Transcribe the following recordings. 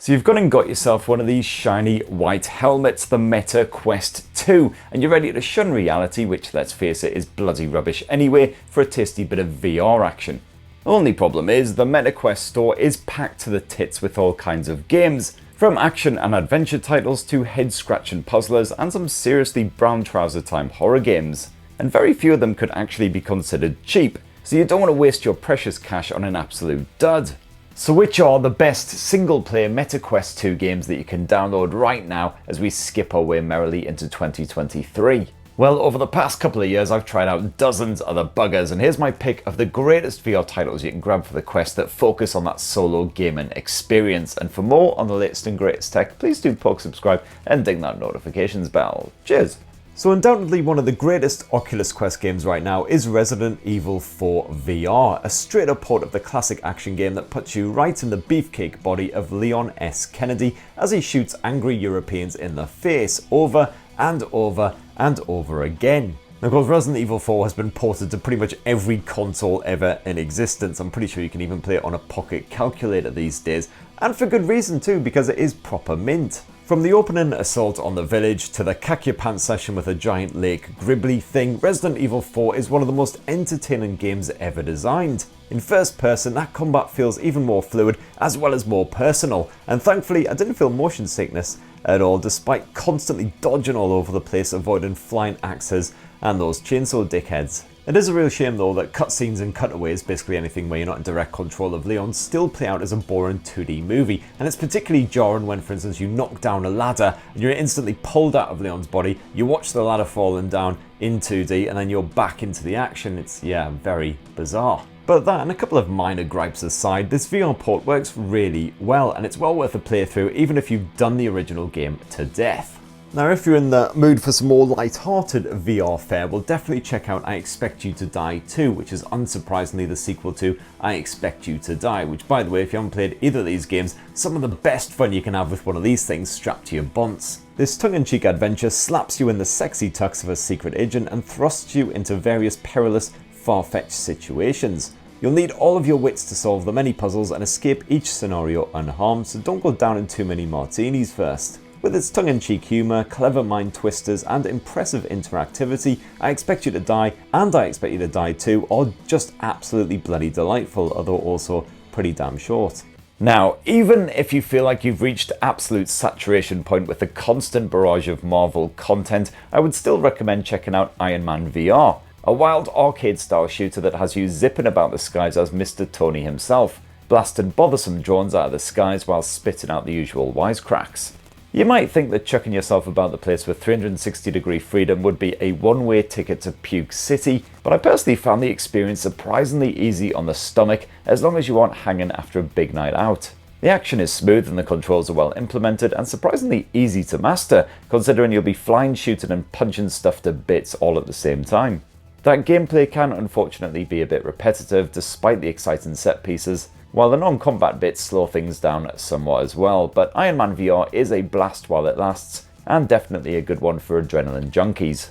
So you've gone and got yourself one of these shiny white helmets, the Meta Quest 2, and you're ready to shun reality, which, let's face it, is bloody rubbish anyway, for a tasty bit of VR action. Only problem is, the Meta Quest store is packed to the tits with all kinds of games, from action and adventure titles to head-scratching puzzlers and some seriously brown trouser time horror games. And very few of them could actually be considered cheap, so you don't want to waste your precious cash on an absolute dud. So which are the best single-player Meta Quest 2 games that you can download right now as we skip our way merrily into 2023? Well, over the past couple of years I've tried out dozens of the buggers, and here's my pick of the greatest VR titles you can grab for the Quest that focus on that solo gaming experience. And for more on the latest and greatest tech, please do poke subscribe and ding that notifications bell. Cheers! So undoubtedly one of the greatest Oculus Quest games right now is Resident Evil 4 VR, a straight up port of the classic action game that puts you right in the beefcake body of Leon S. Kennedy as he shoots angry Europeans in the face over and over and over again. Now, of course, Resident Evil 4 has been ported to pretty much every console ever in existence. I'm pretty sure you can even play it on a pocket calculator these days, and for good reason too, because it is proper mint. From the opening assault on the village to the Cack Your Pants session with a giant lake gribbly thing, Resident Evil 4 is one of the most entertaining games ever designed. In first person, that combat feels even more fluid as well as more personal, and thankfully I didn't feel motion sickness at all, despite constantly dodging all over the place, avoiding flying axes and those chainsaw dickheads. It is a real shame though that cutscenes and cutaways, basically anything where you're not in direct control of Leon, still play out as a boring 2D movie, and it's particularly jarring when, for instance, you knock down a ladder and you're instantly pulled out of Leon's body, you watch the ladder falling down in 2D and then you're back into the action. It's, yeah, very bizarre. But that and a couple of minor gripes aside, this VR port works really well, and it's well worth a playthrough even if you've done the original game to death. Now, if you're in the mood for some more light-hearted VR fare, well, definitely check out I Expect You to Die 2, which is unsurprisingly the sequel to I Expect You to Die, which, by the way, if you haven't played either of these games, some of the best fun you can have with one of these things strapped to your bunts. This tongue-in-cheek adventure slaps you in the sexy tux of a secret agent and thrusts you into various perilous, far-fetched situations. You'll need all of your wits to solve the many puzzles and escape each scenario unharmed, so don't go down in too many martinis first. With its tongue-in-cheek humour, clever mind twisters and impressive interactivity, I Expect You to Die and I Expect You to Die 2 are just absolutely bloody delightful, although also pretty damn short. Now, even if you feel like you've reached absolute saturation point with the constant barrage of Marvel content, I would still recommend checking out Iron Man VR, a wild arcade-style shooter that has you zipping about the skies as Mr. Tony himself, blasting bothersome drones out of the skies while spitting out the usual wisecracks. You might think that chucking yourself about the place with 360-degree freedom would be a one-way ticket to Puke City, but I personally found the experience surprisingly easy on the stomach as long as you aren't hanging after a big night out. The action is smooth and the controls are well implemented and surprisingly easy to master, considering you'll be flying, shooting and punching stuff to bits all at the same time. That gameplay can unfortunately be a bit repetitive despite the exciting set pieces, while the non-combat bits slow things down somewhat as well, but Iron Man VR is a blast while it lasts, and definitely a good one for adrenaline junkies.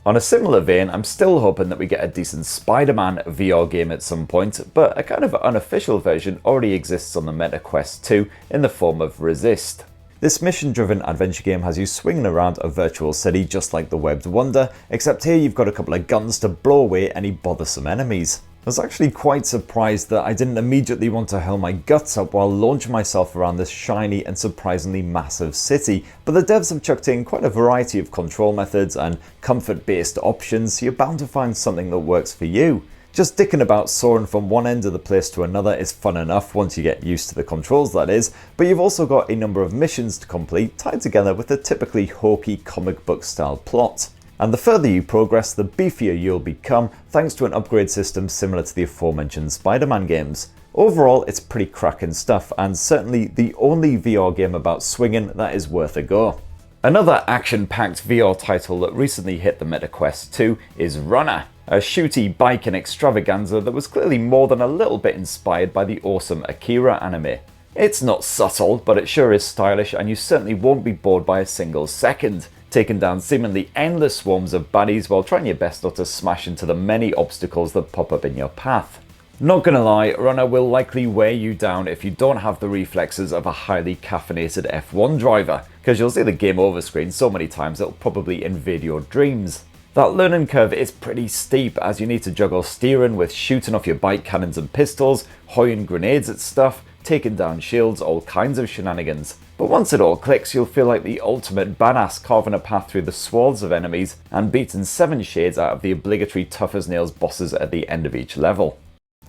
On a similar vein, I'm still hoping that we get a decent Spider-Man VR game at some point, but a kind of unofficial version already exists on the Meta Quest 2 in the form of Resist. This mission-driven adventure game has you swinging around a virtual city just like the Webbed Wonder, except here you've got a couple of guns to blow away any bothersome enemies. I was actually quite surprised that I didn't immediately want to hurl my guts up while launching myself around this shiny and surprisingly massive city, but the devs have chucked in quite a variety of control methods and comfort-based options, so you're bound to find something that works for you. Just dicking about soaring from one end of the place to another is fun enough once you get used to the controls, that is, but you've also got a number of missions to complete tied together with a typically hokey comic book style plot. And the further you progress, the beefier you'll become, thanks to an upgrade system similar to the aforementioned Spider-Man games. Overall, it's pretty cracking stuff, and certainly the only VR game about swinging that is worth a go. Another action-packed VR title that recently hit the Meta Quest 2 is Runner, a shooty biking extravaganza that was clearly more than a little bit inspired by the awesome Akira anime. It's not subtle, but it sure is stylish, and you certainly won't be bored by a single second, taking down seemingly endless swarms of baddies while trying your best not to smash into the many obstacles that pop up in your path. Not gonna lie, Runner will likely wear you down if you don't have the reflexes of a highly caffeinated F1 driver, because you'll see the game over screen so many times it'll probably invade your dreams. That learning curve is pretty steep, as you need to juggle steering with shooting off your bike cannons and pistols, hoying grenades at stuff, taking down shields, all kinds of shenanigans. But once it all clicks, you'll feel like the ultimate badass, carving a path through the swaths of enemies and beating 7 shades out of the obligatory tough as nails bosses at the end of each level.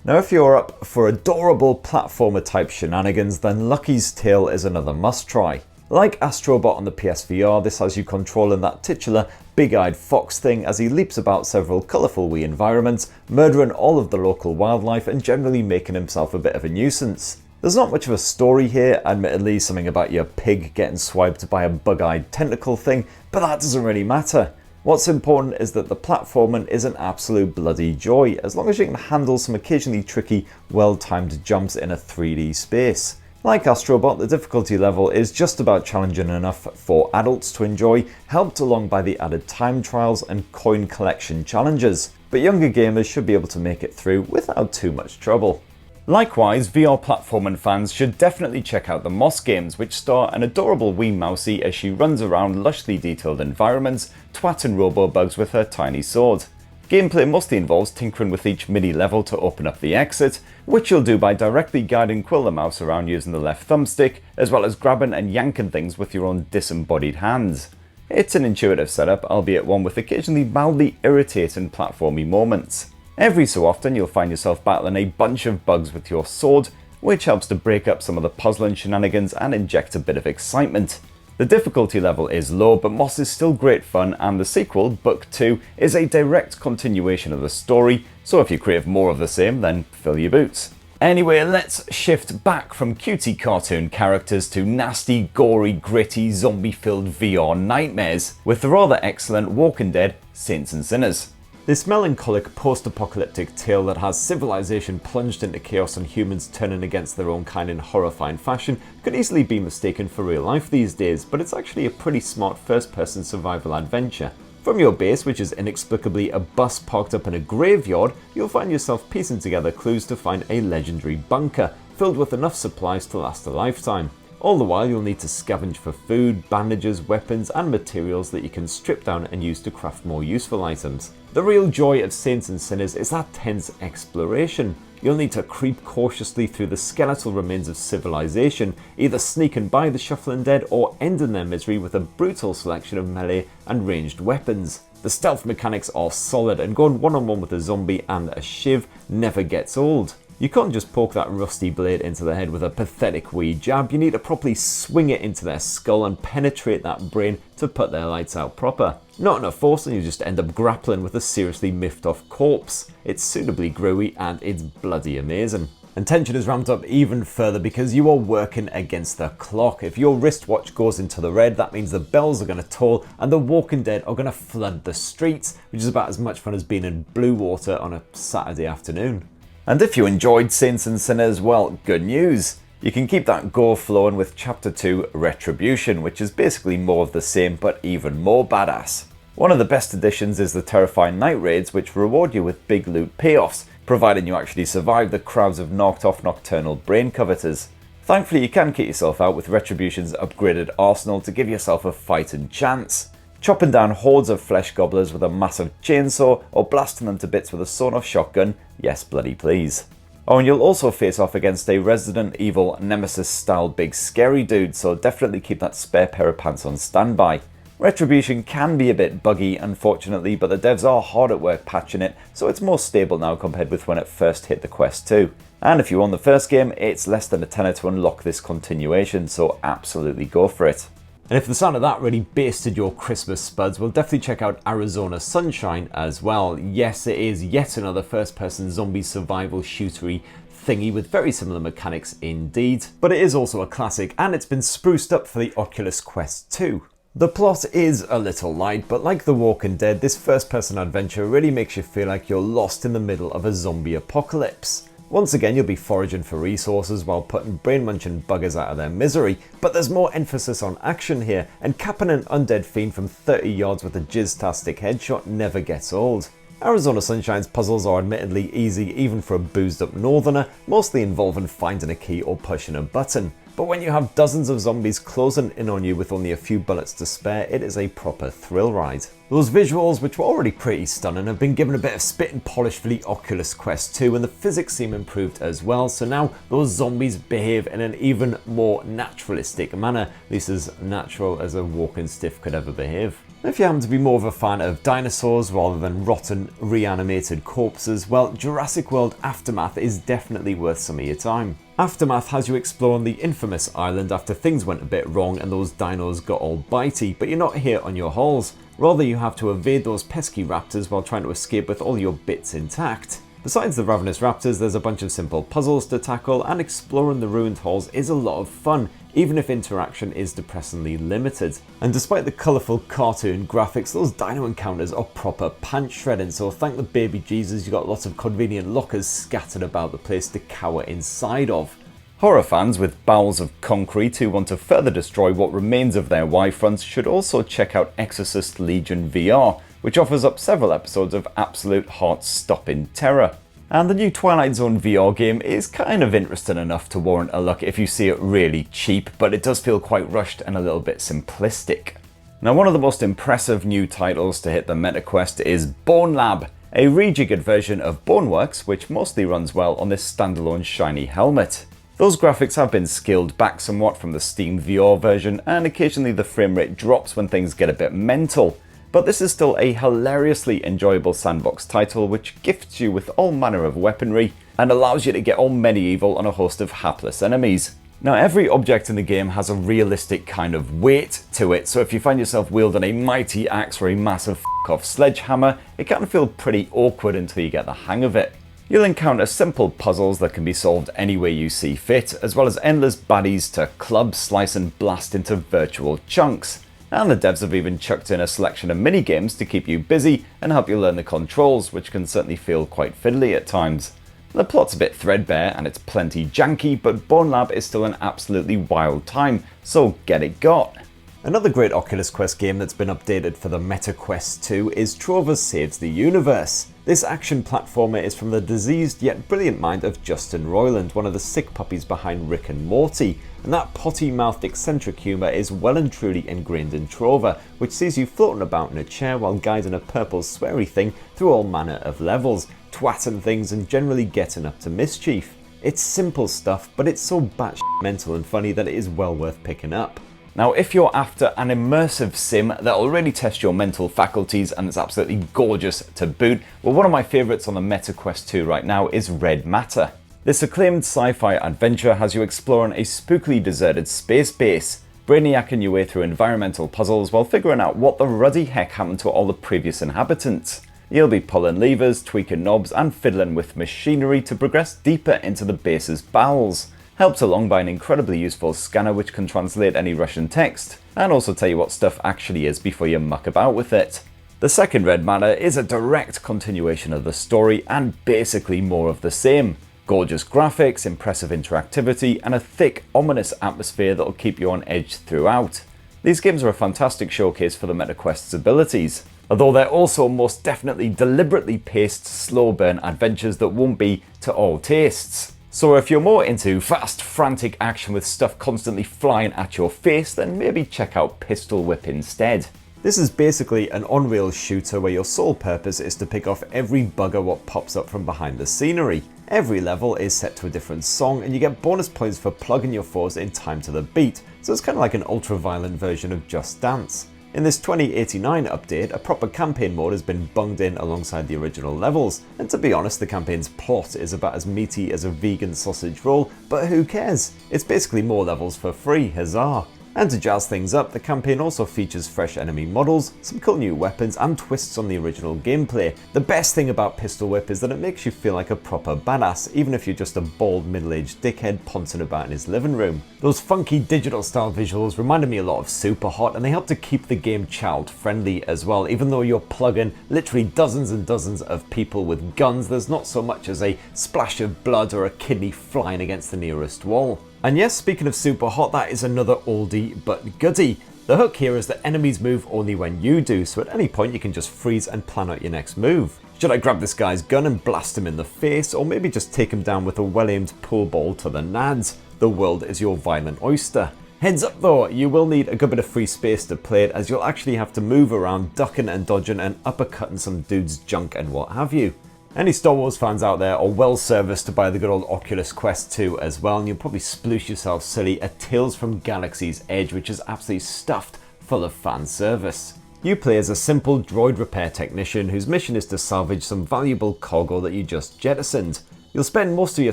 Now if you're up for adorable platformer type shenanigans, then Lucky's Tale is another must try. Like Astrobot on the PSVR, this has you controlling that titular big-eyed fox thing as he leaps about several colourful wee environments, murdering all of the local wildlife and generally making himself a bit of a nuisance. There's not much of a story here, admittedly something about your pig getting swiped by a bug-eyed tentacle thing, but that doesn't really matter. What's important is that the platforming is an absolute bloody joy, as long as you can handle some occasionally tricky, well-timed jumps in a 3D space. Like Astrobot, the difficulty level is just about challenging enough for adults to enjoy, helped along by the added time trials and coin collection challenges, but younger gamers should be able to make it through without too much trouble. Likewise, VR platforming fans should definitely check out the Moss games, which star an adorable wee mousie as she runs around lushly detailed environments, twatting robo-bugs with her tiny sword. Gameplay mostly involves tinkering with each mini level to open up the exit, which you'll do by directly guiding Quill the mouse around using the left thumbstick, as well as grabbing and yanking things with your own disembodied hands. It's an intuitive setup, albeit one with occasionally mildly irritating platformy moments. Every so often you'll find yourself battling a bunch of bugs with your sword, which helps to break up some of the puzzling shenanigans and inject a bit of excitement. The difficulty level is low, but Moss is still great fun, and the sequel, Book 2, is a direct continuation of the story, so if you crave more of the same, then fill your boots. Anyway, let's shift back from cutie cartoon characters to nasty, gory, gritty, zombie-filled VR nightmares with the rather excellent Walking Dead Saints and Sinners. This melancholic post-apocalyptic tale that has civilization plunged into chaos and humans turning against their own kind in horrifying fashion could easily be mistaken for real life these days, but it's actually a pretty smart first-person survival adventure. From your base, which is inexplicably a bus parked up in a graveyard, you'll find yourself piecing together clues to find a legendary bunker, filled with enough supplies to last a lifetime. All the while you'll need to scavenge for food, bandages, weapons and materials that you can strip down and use to craft more useful items. The real joy of Saints and Sinners is that tense exploration. You'll need to creep cautiously through the skeletal remains of civilization, either sneaking by the shuffling dead or ending their misery with a brutal selection of melee and ranged weapons. The stealth mechanics are solid, and going one-on-one with a zombie and a shiv never gets old. You can't just poke that rusty blade into the head with a pathetic wee jab, you need to properly swing it into their skull and penetrate that brain to put their lights out proper. Not enough force and you just end up grappling with a seriously miffed off corpse. It's suitably groovy and it's bloody amazing. And tension is ramped up even further because you are working against the clock. If your wristwatch goes into the red, that means the bells are going to toll and the Walking Dead are going to flood the streets, which is about as much fun as being in blue water on a Saturday afternoon. And if you enjoyed Saints and Sinners, well, good news. You can keep that gore flowing with Chapter 2 Retribution, which is basically more of the same but even more badass. One of the best additions is the terrifying night raids, which reward you with big loot payoffs, providing you actually survive the crowds of knocked off nocturnal brain coveters. Thankfully you can kit yourself out with Retribution's upgraded arsenal to give yourself a fighting chance. Chopping down hordes of flesh gobblers with a massive chainsaw or blasting them to bits with a sawn-off shotgun, yes bloody please. Oh, and you'll also face off against a Resident Evil Nemesis style big scary dude, so definitely keep that spare pair of pants on standby. Retribution can be a bit buggy unfortunately, but the devs are hard at work patching it, so it's more stable now compared with when it first hit the Quest 2. And if you own the first game, it's less than a tenner to unlock this continuation, so absolutely go for it. And if the sound of that really basted your Christmas spuds, we'll definitely check out Arizona Sunshine as well. Yes, it is yet another first-person zombie survival shootery thingy with very similar mechanics indeed, but it is also a classic and it's been spruced up for the Oculus Quest 2. The plot is a little light, but like The Walking Dead, this first-person adventure really makes you feel like you're lost in the middle of a zombie apocalypse. Once again, you'll be foraging for resources while putting brain-munching buggers out of their misery, but there's more emphasis on action here, and capping an undead fiend from 30 yards with a jizz-tastic headshot never gets old. Arizona Sunshine's puzzles are admittedly easy even for a boozed up northerner, mostly involving finding a key or pushing a button. But when you have dozens of zombies closing in on you with only a few bullets to spare, it is a proper thrill ride. Those visuals, which were already pretty stunning, have been given a bit of spit and polish for the Oculus Quest 2, and the physics seem improved as well, so now those zombies behave in an even more naturalistic manner, at least as natural as a walking stiff could ever behave. If you happen to be more of a fan of dinosaurs rather than rotten, reanimated corpses, well, Jurassic World Aftermath is definitely worth some of your time. Aftermath has you exploring the infamous island after things went a bit wrong and those dinos got all bitey, but you're not here on your hauls. Rather, you have to evade those pesky raptors while trying to escape with all your bits intact. Besides the ravenous raptors, there's a bunch of simple puzzles to tackle, and exploring the ruined halls is a lot of fun, even if interaction is depressingly limited. And despite the colourful cartoon graphics, those dino encounters are proper pants shredding, so thank the baby Jesus you got lots of convenient lockers scattered about the place to cower inside of. Horror fans with bowels of concrete who want to further destroy what remains of their Y-fronts should also check out Exorcist Legion VR, which offers up several episodes of absolute heart-stopping terror. And the new Twilight Zone VR game is kind of interesting enough to warrant a look if you see it really cheap, but it does feel quite rushed and a little bit simplistic. Now, one of the most impressive new titles to hit the MetaQuest is Bone Lab, a rejiggered version of Boneworks, which mostly runs well on this standalone shiny helmet. Those graphics have been scaled back somewhat from the Steam VR version, and occasionally the frame rate drops when things get a bit mental. But this is still a hilariously enjoyable sandbox title which gifts you with all manner of weaponry and allows you to get all medieval on a host of hapless enemies. Now, every object in the game has a realistic kind of weight to it, so if you find yourself wielding a mighty axe or a massive f***off sledgehammer, it can feel pretty awkward until you get the hang of it. You'll encounter simple puzzles that can be solved any way you see fit, as well as endless baddies to club, slice and blast into virtual chunks. And the devs have even chucked in a selection of mini-games to keep you busy and help you learn the controls, which can certainly feel quite fiddly at times. The plot's a bit threadbare and it's plenty janky, but Bone Lab is still an absolutely wild time, so get it got! Another great Oculus Quest game that's been updated for the MetaQuest 2 is Trover Saves the Universe. This action platformer is from the diseased yet brilliant mind of Justin Roiland, one of the sick puppies behind Rick and Morty, and that potty-mouthed eccentric humour is well and truly ingrained in Trover, which sees you floating about in a chair while guiding a purple sweary thing through all manner of levels, twatting things and generally getting up to mischief. It's simple stuff, but it's so batshit mental and funny that it is well worth picking up. Now, if you're after an immersive sim that'll really test your mental faculties and it's absolutely gorgeous to boot, well, one of my favourites on the MetaQuest 2 right now is Red Matter. This acclaimed sci-fi adventure has you exploring a spookily deserted space base, brainiacing your way through environmental puzzles while figuring out what the ruddy heck happened to all the previous inhabitants. You'll be pulling levers, tweaking knobs and fiddling with machinery to progress deeper into the base's bowels. Helped along by an incredibly useful scanner which can translate any Russian text, and also tell you what stuff actually is before you muck about with it. The second Red Matter is a direct continuation of the story and basically more of the same. Gorgeous graphics, impressive interactivity, and a thick, ominous atmosphere that'll keep you on edge throughout. These games are a fantastic showcase for the MetaQuest's abilities, although they're also most definitely deliberately paced, slow burn adventures that won't be to all tastes. So if you're more into fast, frantic action with stuff constantly flying at your face, then maybe check out Pistol Whip instead. This is basically an on-rails shooter where your sole purpose is to pick off every bugger what pops up from behind the scenery. Every level is set to a different song and you get bonus points for plugging your foes in time to the beat, so it's kind of like an ultra-violent version of Just Dance. In this 2089 update, a proper campaign mode has been bunged in alongside the original levels, and to be honest, the campaign's plot is about as meaty as a vegan sausage roll, but who cares? It's basically more levels for free, huzzah! And to jazz things up, the campaign also features fresh enemy models, some cool new weapons, and twists on the original gameplay. The best thing about Pistol Whip is that it makes you feel like a proper badass, even if you're just a bald middle-aged dickhead poncing about in his living room. Those funky digital style visuals reminded me a lot of Superhot, and they help to keep the game child-friendly as well. Even though you're plugging literally dozens and dozens of people with guns, there's not so much as a splash of blood or a kidney flying against the nearest wall. And yes, speaking of Superhot, that is another oldie but goodie. The hook here is that enemies move only when you do, so at any point you can just freeze and plan out your next move. Should I grab this guy's gun and blast him in the face, or maybe just take him down with a well-aimed pool ball to the nads? The world is your violent oyster. Heads up though, you will need a good bit of free space to play it, as you'll actually have to move around ducking and dodging and uppercutting some dude's junk and what have you. Any Star Wars fans out there are well serviced by the good old Oculus Quest 2 as well, and you'll probably sploosh yourself silly at Tales from Galaxy's Edge, which is absolutely stuffed full of fan service. You play as a simple droid repair technician whose mission is to salvage some valuable cargo that you just jettisoned. You'll spend most of your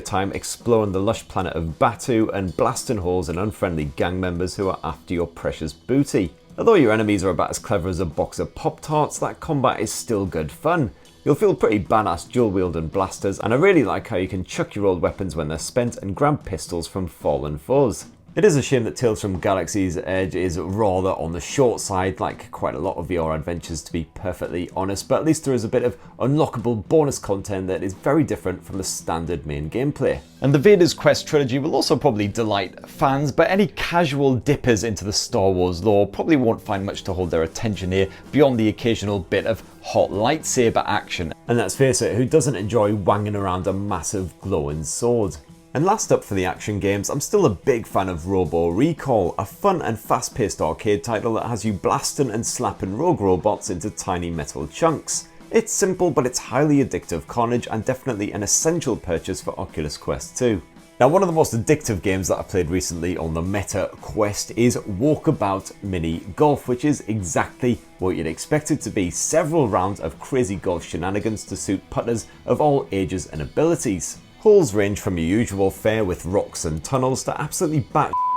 time exploring the lush planet of Batuu and blasting holes in unfriendly gang members who are after your precious booty. Although your enemies are about as clever as a box of Pop-Tarts, that combat is still good fun. You'll feel pretty badass dual-wielding blasters, and I really like how you can chuck your old weapons when they're spent and grab pistols from fallen foes. It is a shame that Tales from Galaxy's Edge is rather on the short side, like quite a lot of VR adventures to be perfectly honest, but at least there is a bit of unlockable bonus content that is very different from the standard main gameplay. And the Vader's Quest trilogy will also probably delight fans, but any casual dippers into the Star Wars lore probably won't find much to hold their attention here beyond the occasional bit of hot lightsaber action. And let's face it, who doesn't enjoy wanging around a massive glowing sword? And last up for the action games, I'm still a big fan of Robo Recall, a fun and fast-paced arcade title that has you blasting and slapping rogue robots into tiny metal chunks. It's simple, but it's highly addictive carnage and definitely an essential purchase for Oculus Quest 2. Now, one of the most addictive games that I played recently on the Meta Quest is Walkabout Mini Golf, which is exactly what you'd expect it to be. Several rounds of crazy golf shenanigans to suit putters of all ages and abilities. Holes range from your usual fare with rocks and tunnels to absolutely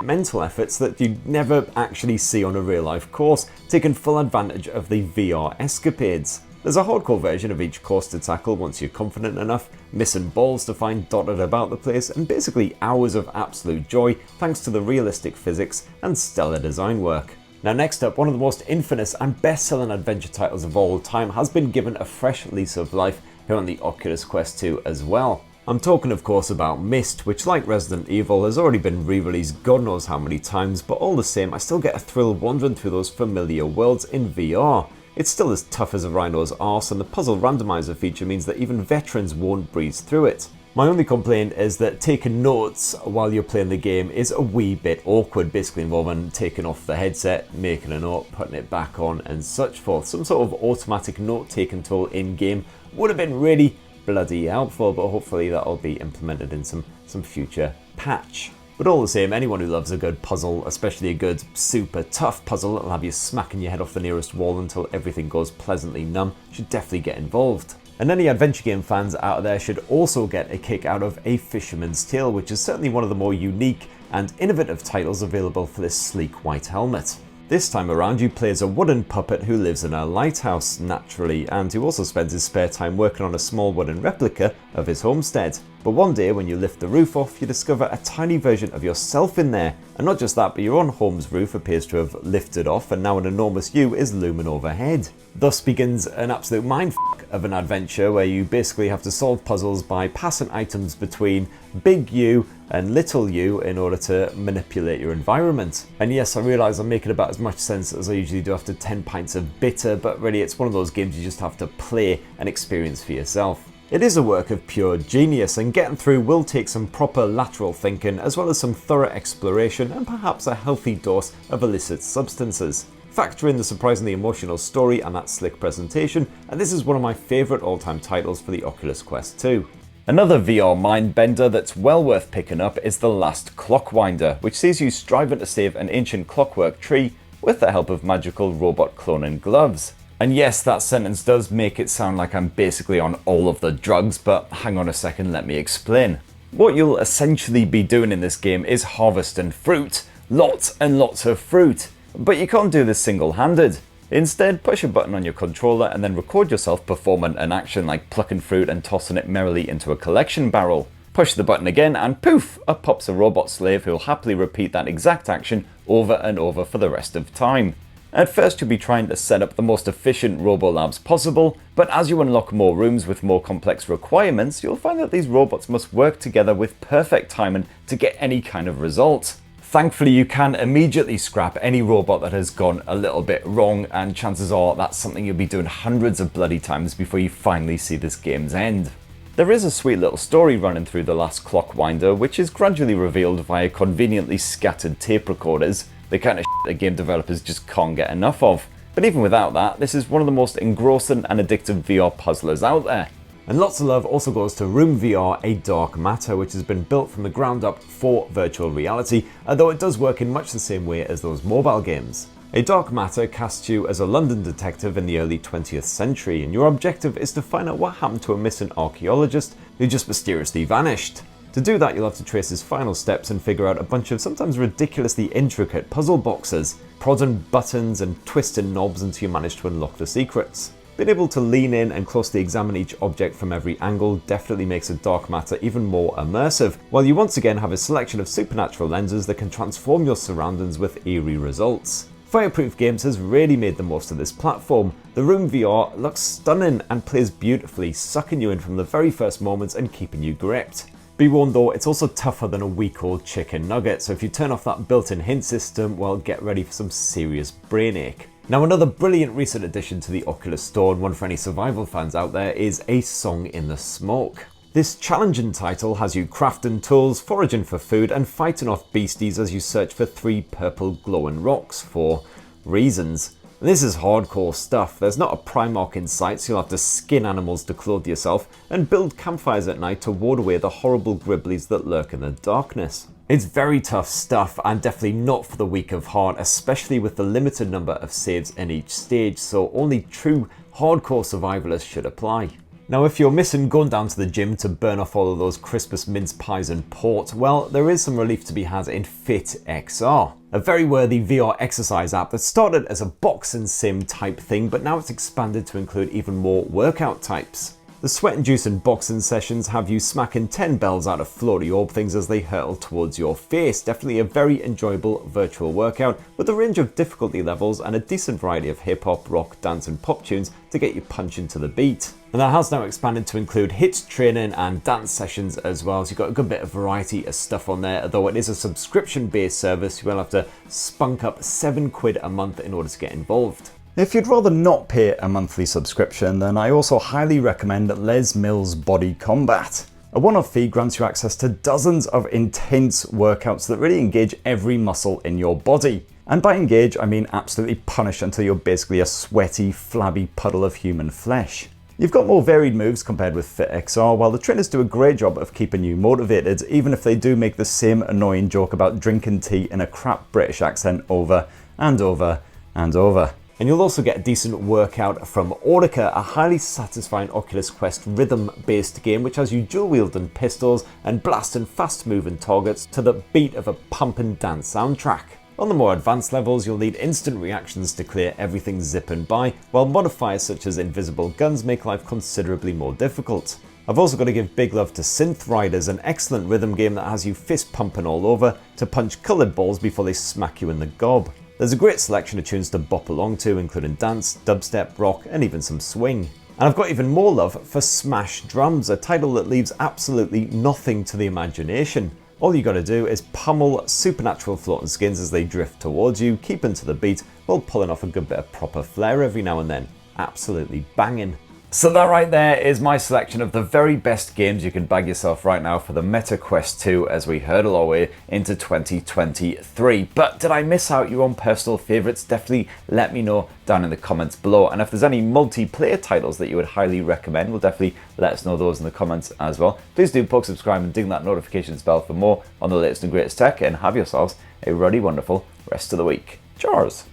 mental efforts that you'd never actually see on a real life course, taking full advantage of the VR escapades. There's a hardcore version of each course to tackle once you're confident enough, missing balls to find dotted about the place, and basically hours of absolute joy thanks to the realistic physics and stellar design work. Now next up, one of the most infamous and best-selling adventure titles of all time has been given a fresh lease of life here on the Oculus Quest 2 as well. I'm talking of course about Myst, which like Resident Evil has already been re-released God knows how many times, but all the same I still get a thrill wandering through those familiar worlds in VR. It's still as tough as a rhino's arse, and the puzzle randomizer feature means that even veterans won't breeze through it. My only complaint is that taking notes while you're playing the game is a wee bit awkward, basically involving taking off the headset, making a note, putting it back on and such forth. Some sort of automatic note-taking tool in-game would have been really bloody helpful, but hopefully that'll be implemented in some future patch. But all the same, anyone who loves a good puzzle, especially a good super tough puzzle that'll have you smacking your head off the nearest wall until everything goes pleasantly numb, should definitely get involved. And any adventure game fans out there should also get a kick out of A Fisherman's Tale, which is certainly one of the more unique and innovative titles available for this sleek white helmet. This time around, you play as a wooden puppet who lives in a lighthouse, naturally, and who also spends his spare time working on a small wooden replica of his homestead. But one day, when you lift the roof off, you discover a tiny version of yourself in there. And not just that, but your own home's roof appears to have lifted off, and now an enormous you is looming overhead. Thus begins an absolute mindfuck of an adventure where you basically have to solve puzzles by passing items between big you and little you in order to manipulate your environment. And yes, I realise I'm making about as much sense as I usually do after 10 pints of bitter, but really it's one of those games you just have to play and experience for yourself. It is a work of pure genius, and getting through will take some proper lateral thinking as well as some thorough exploration and perhaps a healthy dose of illicit substances. Factor in the surprisingly emotional story and that slick presentation, and this is one of my favourite all-time titles for the Oculus Quest 2. Another VR mind bender that's well worth picking up is The Last Clockwinder, which sees you striving to save an ancient clockwork tree with the help of magical robot cloning gloves. And yes, that sentence does make it sound like I'm basically on all of the drugs, but hang on a second, let me explain. What you'll essentially be doing in this game is harvesting fruit, lots and lots of fruit. But you can't do this single-handed. Instead, push a button on your controller and then record yourself performing an action like plucking fruit and tossing it merrily into a collection barrel. Push the button again and poof, up pops a robot slave who'll happily repeat that exact action over and over for the rest of time. At first you'll be trying to set up the most efficient Robolabs possible, but as you unlock more rooms with more complex requirements, you'll find that these robots must work together with perfect timing to get any kind of result. Thankfully, you can immediately scrap any robot that has gone a little bit wrong, and chances are that's something you'll be doing hundreds of bloody times before you finally see this game's end. There is a sweet little story running through The Last Clockwinder, which is gradually revealed via conveniently scattered tape recorders, the kind of shit that game developers just can't get enough of. But even without that, this is one of the most engrossing and addictive VR puzzlers out there. And lots of love also goes to Room VR, a dark matter which has been built from the ground up for virtual reality, although it does work in much the same way as those mobile games. A dark matter casts you as a London detective in the early 20th century, and your objective is to find out what happened to a missing archaeologist who just mysteriously vanished. To do that, you'll have to trace his final steps and figure out a bunch of sometimes ridiculously intricate puzzle boxes, prodding buttons and twisting knobs until you manage to unlock the secrets. Being able to lean in and closely examine each object from every angle definitely makes a dark matter even more immersive, while you once again have a selection of supernatural lenses that can transform your surroundings with eerie results. Fireproof Games has really made the most of this platform. The Room VR looks stunning and plays beautifully, sucking you in from the very first moments and keeping you gripped. Be warned though, it's also tougher than a week-old chicken nugget, so if you turn off that built-in hint system, well, get ready for some serious brain ache. Now, another brilliant recent addition to the Oculus Store, and one for any survival fans out there, is A Song in the Smoke. This challenging title has you crafting tools, foraging for food, and fighting off beasties as you search for 3 purple glowing rocks for reasons. And this is hardcore stuff. There's not a Primark in sight, so you'll have to skin animals to clothe yourself, and build campfires at night to ward away the horrible gribblies that lurk in the darkness. It's very tough stuff, and definitely not for the weak of heart, especially with the limited number of saves in each stage, so only true hardcore survivalists should apply. Now, if you're missing going down to the gym to burn off all of those Christmas mince pies and port, well, there is some relief to be had in Fit XR, a very worthy VR exercise app that started as a boxing sim type thing, but now it's expanded to include even more workout types. The sweat-inducing boxing sessions have you smacking 10 bells out of floaty orb things as they hurtle towards your face. Definitely a very enjoyable virtual workout with a range of difficulty levels and a decent variety of hip-hop, rock, dance and pop tunes to get you punching to the beat. And that has now expanded to include HIIT training and dance sessions as well, so you've got a good bit of variety of stuff on there. Although it is a subscription-based service, you will have to spunk up £7 a month in order to get involved. If you'd rather not pay a monthly subscription, then I also highly recommend Les Mills Body Combat. A one-off fee grants you access to dozens of intense workouts that really engage every muscle in your body. And by engage, I mean absolutely punish until you're basically a sweaty, flabby puddle of human flesh. You've got more varied moves compared with Fit XR, while the trainers do a great job of keeping you motivated, even if they do make the same annoying joke about drinking tea in a crap British accent over and over and over. And you'll also get a decent workout from Audica, a highly satisfying Oculus Quest rhythm-based game which has you dual-wielding pistols and blasting fast-moving targets to the beat of a pumping dance soundtrack. On the more advanced levels, you'll need instant reactions to clear everything zipping by, while modifiers such as invisible guns make life considerably more difficult. I've also got to give big love to Synth Riders, an excellent rhythm game that has you fist pumping all over to punch coloured balls before they smack you in the gob. There's a great selection of tunes to bop along to, including dance, dubstep, rock, and even some swing. And I've got even more love for Smash Drums, a title that leaves absolutely nothing to the imagination. All you gotta do is pummel supernatural floating skins as they drift towards you, keeping to the beat, while pulling off a good bit of proper flair every now and then. Absolutely banging. So that right there is my selection of the very best games you can bag yourself right now for the Meta Quest 2 as we hurdle our way into 2023. But did I miss out your own personal favourites? Definitely let me know down in the comments below. And if there's any multiplayer titles that you would highly recommend, we'll definitely let us know those in the comments as well. Please do poke, subscribe and ding that notifications bell for more on the latest and greatest tech, and have yourselves a ruddy wonderful rest of the week. Cheers!